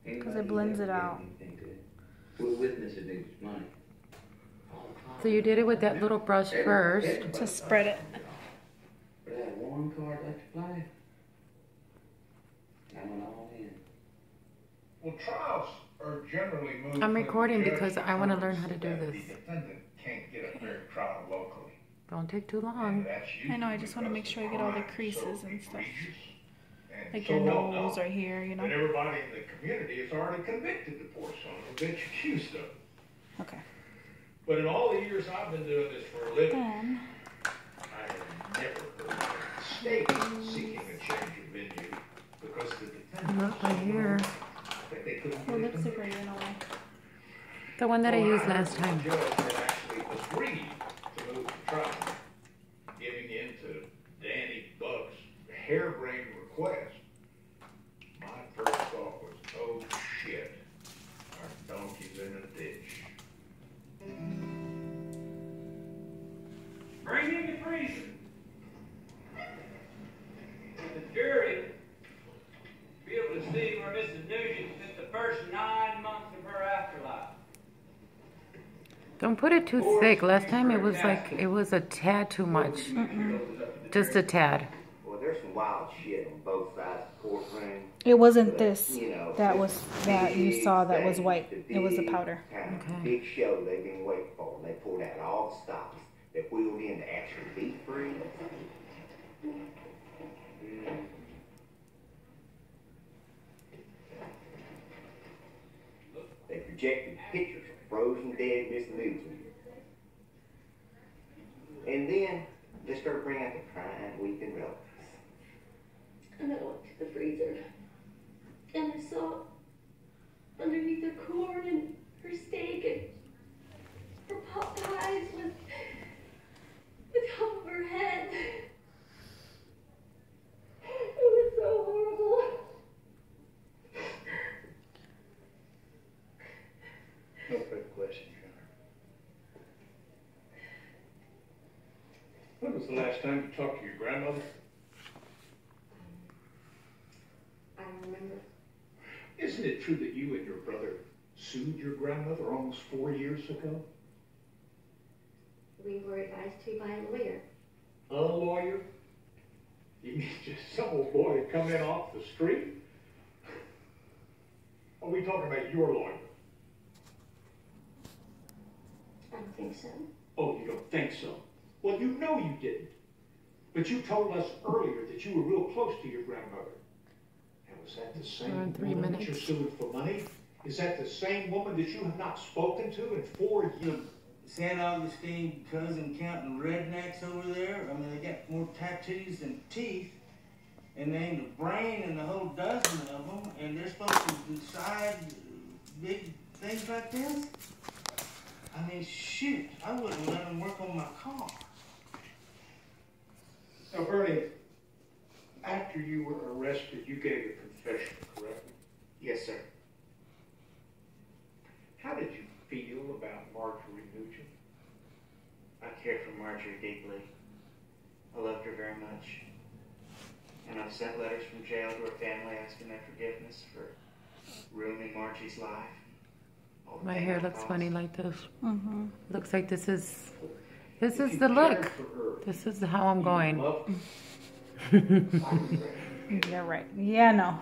Because it blends it out. We'll witness it needs money. So you did it with that little brush first. To spread it. But that one card like to play, I went all in. Well, trials are generally moved. I'm recording because I want to learn how to do this. The defendant can't get a fair trial locally. Don't take too long. I know, I just want to make sure I get all the creases and stuff. Like So your well nose known right here, you know. that everybody in the community is already convicted the poor son of a bitch accused of it. Okay. But in all the years I've been doing this for a living, Then, I have never heard of a state seeking a change of venue because the defendant Look right here. that they couldn't your get a lipstick conviction. right in a way. The one that I Well, used heard last time. The judge had actually agreed to move the trial, giving in to Danny Buck's harebrained request. My first thought was, oh shit, our donkey's in a ditch. Bring in the freezer. The jury be able to see where Mrs. Nugent spent the first 9 months of her afterlife. Don't put it too thick. Last time it was like, it was a tad too much. Just a tad. Well, there's some wild shit on both sides of the courtroom. It wasn't this. You know, That was that you saw that was white. the It was the big powder. Kind of Okay. big show they've been waiting for. They pulled out all the stops that wheeled in to actually be free. They projected pictures of frozen dead Miss Nugent. And then they started bringing out the crying, weeping relatives. And I went to the freezer, and I saw underneath her corn and her steak and her pot pies with the top of her head. It was so horrible. No further questions, Your Honor. When was the last time you talked to your grandmother? I remember. Isn't it true that you and your brother sued your grandmother almost 4 years ago? We were advised to by a lawyer. A lawyer? You mean just some old boy to come in off the street? Are we talking about your lawyer? I don't think so. Oh, you don't think so? Well, you know you didn't. But you told us earlier that you were real close to your grandmother. And was that the same Around 3 woman that minutes. you're suing for money? Is that the same woman that you have not spoken to in 4 years? San Augustine cousin counting rednecks over there. I mean, they got more tattoos than teeth. And they ain't a brain in the whole dozen of them. And they're supposed to decide big things like this? I mean, shoot, I wouldn't let them work on my car. Now, Bernie, after you were arrested, you gave a confession, correct? Yes, sir. How did you feel about Marjorie Nugent? I cared for Marjorie deeply. I loved her very much. And I've sent letters from jail to her family asking their forgiveness for ruining Margie's life. All the My pain hair it looks caused. funny like this. Mm-hmm. Looks like this is If the you look. cared for her, This is how I'm going. you loved her. You're right. Yeah, no.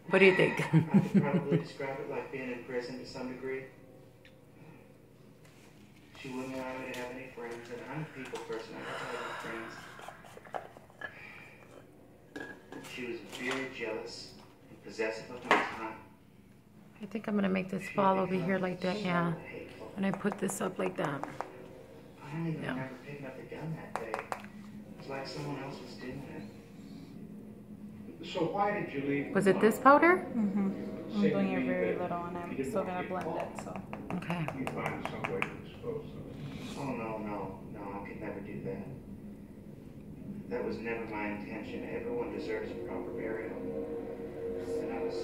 What do you think? I could probably describe it like being in prison to some degree. She wouldn't allow me to have any friends, and I'm a people person. I don't have any friends. She was very jealous and possessive of my time. I think I'm gonna make this fall over here like that, yeah. And I put this up like that. I don't even Yeah. remember picking up the gun that day. It was like someone else was doing it. So why did you leave? Was it this powder? Mm-hmm. I'm doing it very little, and I'm still gonna blend it. So. Okay. You find some way to dispose of it. Oh, no, I could never do that. That was never my intention. Everyone deserves a proper burial. And I was...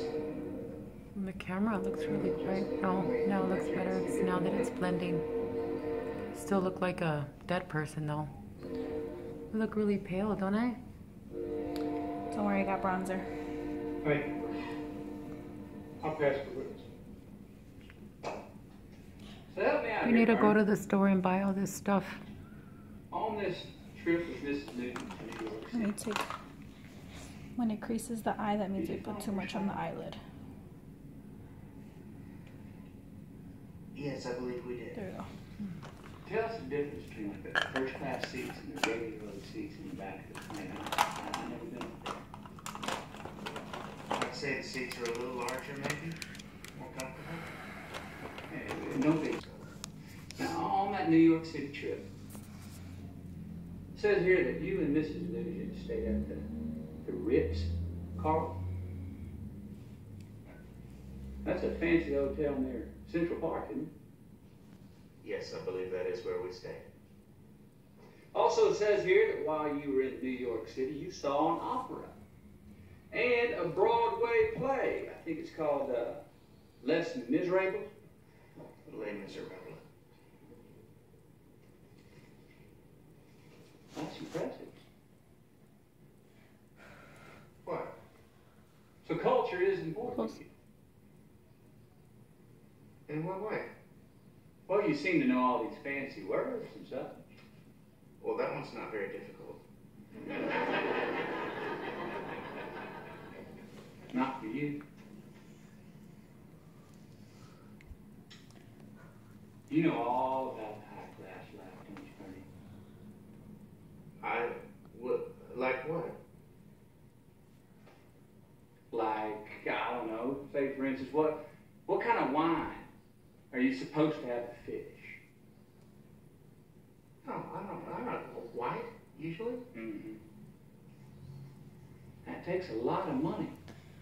The camera looks really bright. No, now it looks better. It's now that it's blending. Still look like a dead person though. I look really pale, don't I? Don't worry, I got bronzer. Thank you. I'll pass the witness. So help me out We here, need to go Barney. to the store and buy all this stuff. On this trip with Mrs. Newton to New York Let me City, take. When it creases the eye, that means we put too much on the eyelid. Yes, I believe we did. There you go. tell us the difference between like the first class seats and the regular road seats in the back of the plane. I've never been up there. I'd say the seats are a little larger, maybe, more comfortable. No big. Now, on that New York City trip, it says here that you and Mrs. Nugent stayed at the Ritz Carlton. That's a fancy hotel near Central Park, isn't it? Yes, I believe that is where we stayed. Also, it says here that while you were in New York City, you saw an opera and a Broadway play. I think it's called Les Miserables. Les Miserables. That's impressive. What? So culture is important to you. In what way? Well, you seem to know all these fancy words and stuff. Well, that one's not very difficult. Not for you. You know all about high-class life, don't you, Bernie? Like what? Like, I don't know, say for instance, what kind of wine are you supposed to have to finish? No, I'm not white, usually. Mm-hmm. That takes a lot of money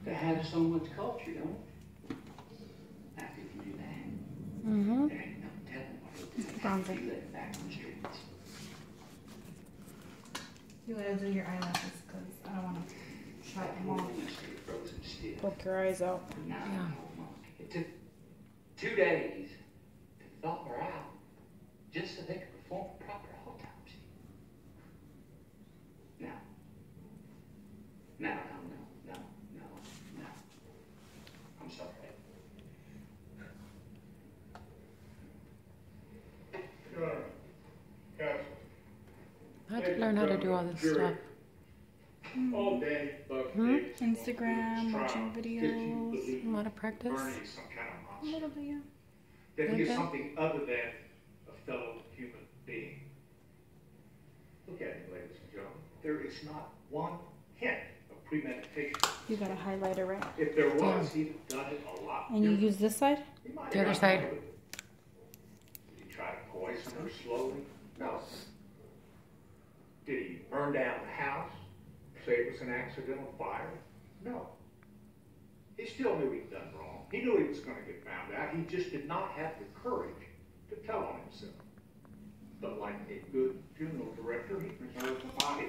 to have so much culture, don't it? Now, if you can do that, Mm-hmm. there ain't no telling what it'll do Bronzer. if you live back on the streets. You gotta do your eyelashes because I don't want to chop them off. Frozen stiff. Poke your eyes out. No, it took 2 days to thaw her out just so they could perform a proper autopsy. No. No. I'm sorry. Your Honor, counsel, I had to learn how to do all this stuff. all Danny Buck Hmm? did Instagram, was watching try to videos. believe A lot of practice. Bernie is some kind of A monster. little bit, yeah. That he is Okay. something other than a fellow human being. Look at me, ladies and gentlemen. There is not one hint of premeditation. You got a highlighter, right? If there was, he'd have done it a lot And you differently. use this side? He might The have other gotten side. away with it. Did he try to poison her slowly? No. Did he burn down the house? Say it was an accidental fire? No. He still knew he'd done wrong. He knew he was going to get found out. He just did not have the courage to tell on himself. But like a good funeral director, he preserved the body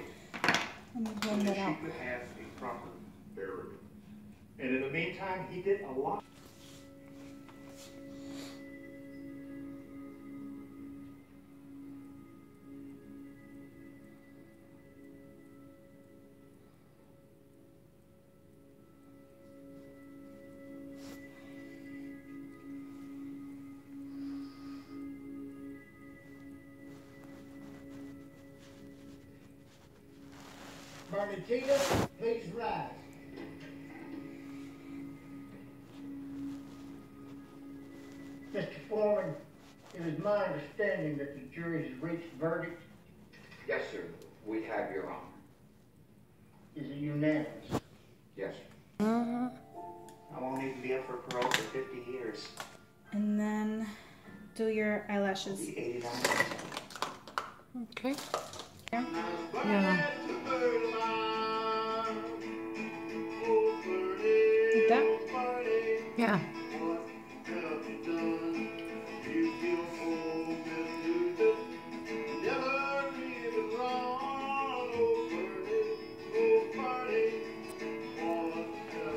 Let me so blend that that she out. could have a proper burial. And in the meantime, he did a lot. Bernadita, please rise. Mr. Foreman, it is my understanding that the jury has reached a verdict. Yes, sir. We have your honor. Is it unanimous? Yes, sir. Mm-hmm. I won't even be up for parole for 50 years. And then do your I'll eyelashes. be 89 years old. Okay. Yeah. Yeah. Like that? Yeah.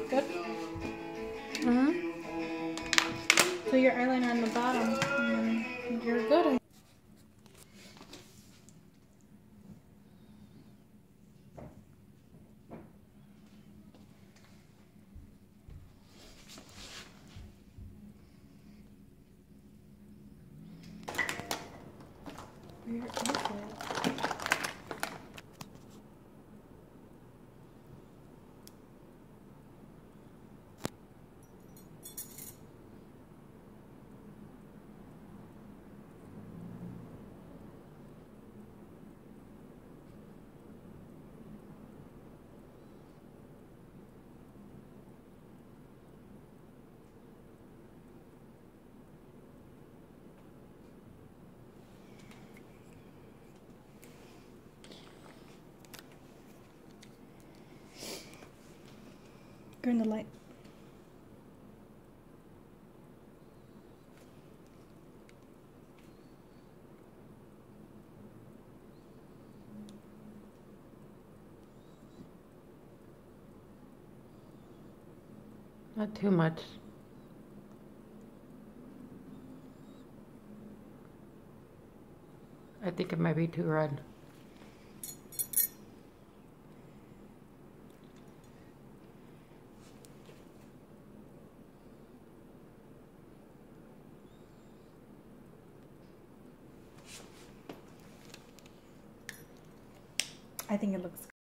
Good? Mm-hmm. Do your eyeliner on the bottom. And then you're good. Where is it? Turn the light. Not too much. I think it might be too red. I think it looks